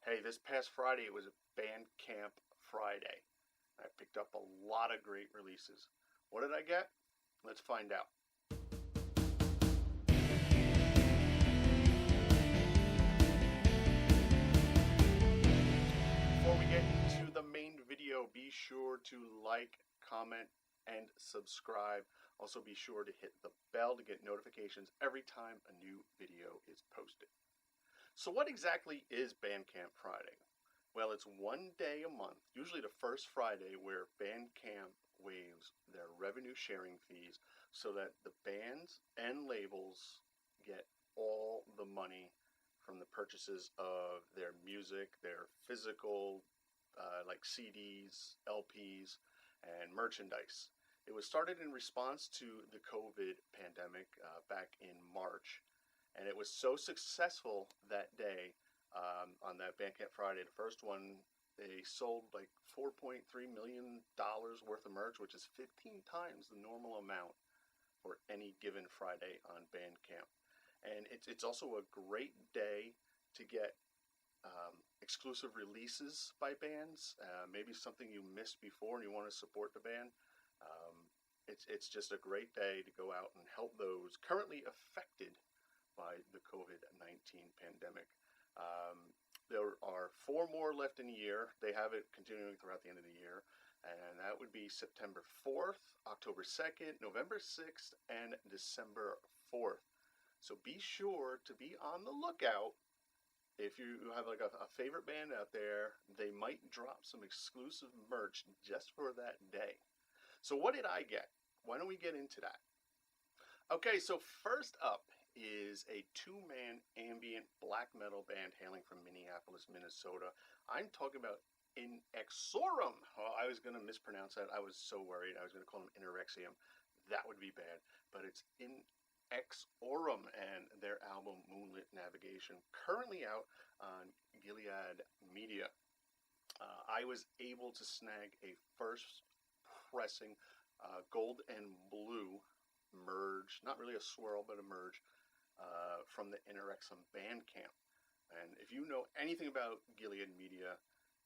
Hey, this past Friday it was Bandcamp Friday. I picked up a lot of great releases. What did I get? Let's find out. Before we get into the main video, be sure to like, comment, and subscribe. Also be sure to hit the bell to get notifications every time a new video is posted. So what exactly is Bandcamp Friday? Well, it's one day a month, usually the first Friday, where Bandcamp waives their revenue sharing fees so that the bands and labels get all the money from the purchases of their music, their physical, like CDs, LPs, and merchandise. It was started in response to the COVID pandemic back in March, and it was so successful that day on that Bandcamp Friday, the first one, they sold like $4.3 million worth of merch, which is 15 times the normal amount for any given Friday on Bandcamp. And it's also a great day to get exclusive releases by bands, maybe something you missed before and you want to support the band. It's just a great day to go out and help those currently affected by the COVID-19 pandemic. There are 4 more left in the year. They have it continuing throughout the end of the year. And that would be September 4th, October 2nd, November 6th, and December 4th. So be sure to be on the lookout. If you have like a favorite band out there, they might drop some exclusive merch just for that day. So what did I get? Why don't we get into that? Okay, so first up is a 2-man ambient black metal band hailing from Minneapolis, Minnesota. I'm talking about Inexorum. Oh, I was going to mispronounce that. I was so worried. I was going to call them Anorexium. That would be bad. But it's Inexorum and their album Moonlit Navigation, currently out on Gilead Media. I was able to snag a first pressing gold and blue merge, not really a swirl, but a merge, from the Anorexium Bandcamp. And if you know anything about Gilead Media,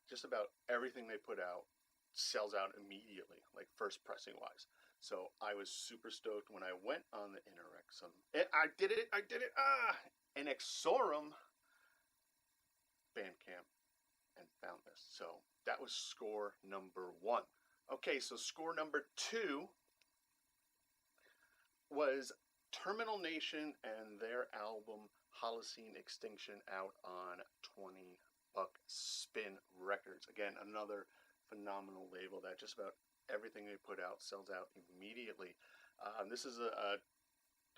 just about everything they put out sells out immediately, like first pressing wise. So I was super stoked when I went on the Anorexium. I did it! Inexorum Bandcamp and found this. So that was score number 1. Okay, so score number 2 was Terminal Nation and their album Holocene Extinction, out on 20 Buck Spin Records. Again, another phenomenal label that just about everything they put out sells out immediately. This is a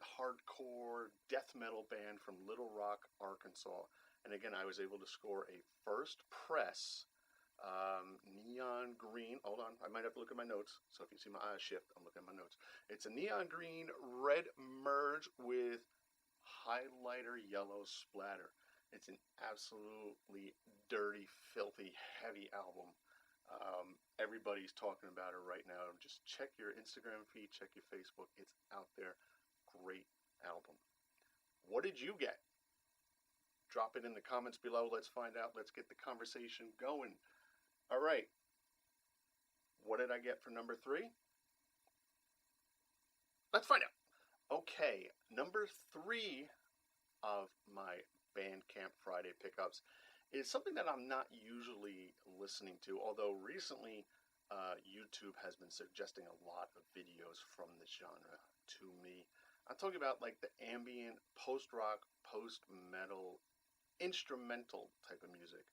hardcore death metal band from Little Rock, Arkansas. And again, I was able to score a first press neon green. Hold on, I might have to look at my notes. So if you see my eyes shift, I'm looking at my notes. It's a neon green red merge with highlighter yellow splatter. It's an absolutely dirty, filthy, heavy album. Everybody's talking about it right now. Just check your Instagram feed, check your Facebook. It's out there. Great album. What did you get? Drop it in the comments below. Let's find out. Let's get the conversation going. All right. What did I get for number 3? Let's find out. Okay, number 3 of my Bandcamp Friday pickups is something that I'm not usually listening to, although recently YouTube has been suggesting a lot of videos from this genre to me. I'm talking about like the ambient, post-rock, post-metal, instrumental type of music.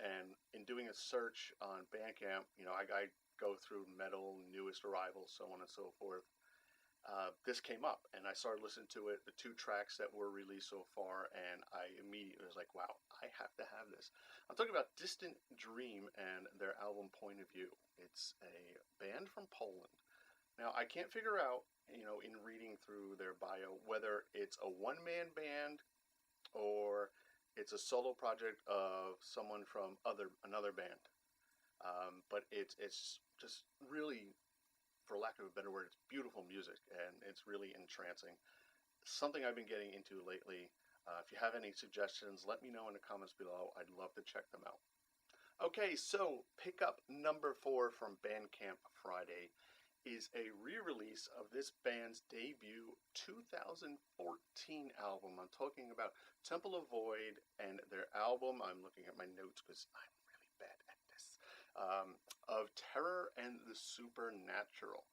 And in doing a search on Bandcamp, I go through metal, newest arrivals, so on and so forth. This came up, and I started listening to it, the 2 tracks that were released so far, and I immediately was like, wow, I have to have this. I'm talking about Distant Dream and their album Point of View. It's a band from Poland. Now, I can't figure out, in reading through their bio, whether it's a one-man band or it's a solo project of someone from another band. But it's just really, for lack of a better word, it's beautiful music, and it's really entrancing. Something I've been getting into lately. If you have any suggestions, let me know in the comments below. I'd love to check them out. Okay, so pickup number 4 from Bandcamp Friday is a re-release of this band's debut 2014 album. I'm talking about Temple of Void and their album, I'm looking at my notes because I'm really bad at this, of Terror and the Supernatural.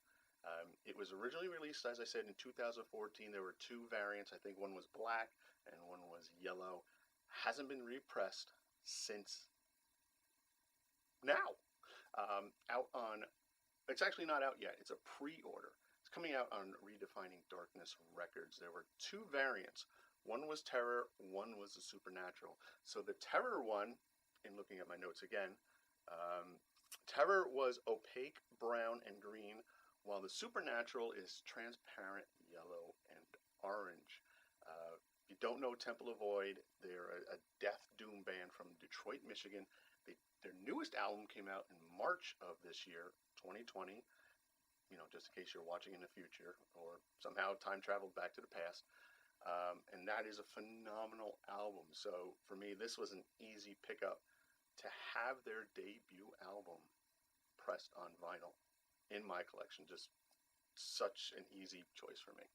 It was originally released, as I said, in 2014. There were 2 variants. I think one was black and one was yellow. Hasn't been repressed since now. Out on, it's actually not out yet. It's a pre-order. It's coming out on Redefining Darkness Records. There were 2 variants. One was Terror, one was the Supernatural. So the Terror one, in looking at my notes again, Terror was opaque brown and green, while the Supernatural is transparent yellow and orange. If you don't know Temple of Void, they're a death doom band from Detroit, Michigan. Their newest album came out in March of this year, 2020, just in case you're watching in the future or somehow time traveled back to the past. And that is a phenomenal album. So for me, this was an easy pickup to have their debut album pressed on vinyl in my collection. Just such an easy choice for me.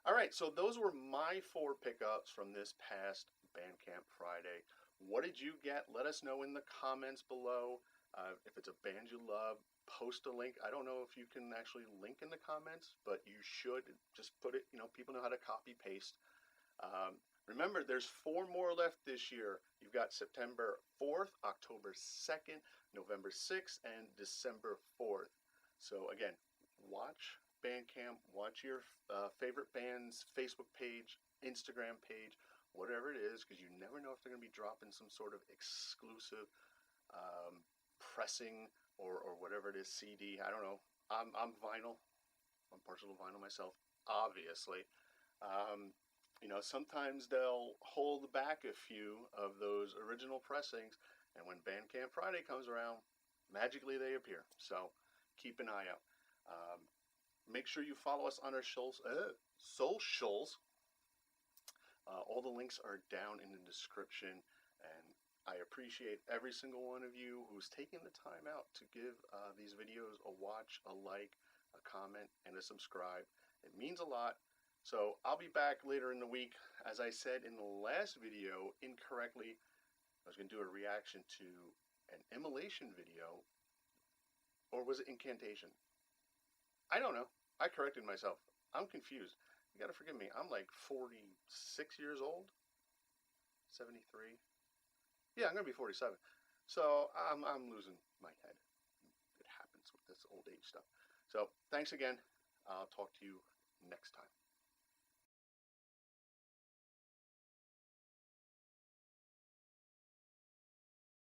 All right, so those were my 4 pickups from this past Bandcamp Friday. What did you get? Let us know in the comments below. If it's a band you love, post a link. I don't know if you can actually link in the comments, but you should. Just put it, people know how to copy paste. Remember, there's 4 more left this year. You've got September 4th, October 2nd, November 6th, and December 4th. So again, watch Bandcamp, watch your favorite band's Facebook page, Instagram page, whatever it is, because you never know if they're going to be dropping some sort of exclusive pressing or whatever it is, CD. I don't know. I'm vinyl. I'm partial to vinyl myself, obviously. Sometimes they'll hold back a few of those original pressings, and when Bandcamp Friday comes around, magically they appear. So keep an eye out. Make sure you follow us on our socials. All the links are down in the description, and I appreciate every single one of you who's taking the time out to give these videos a watch, a like, a comment, and a subscribe. It means a lot. So I'll be back later in the week. As I said in the last video, incorrectly, I was going to do a reaction to an immolation video, or was it incantation? I don't know. I corrected myself. I'm confused. You gotta forgive me. I'm like 46 years old. 73. Yeah, I'm gonna be 47. So I'm losing my head. It happens with this old age stuff. So thanks again. I'll talk to you next time.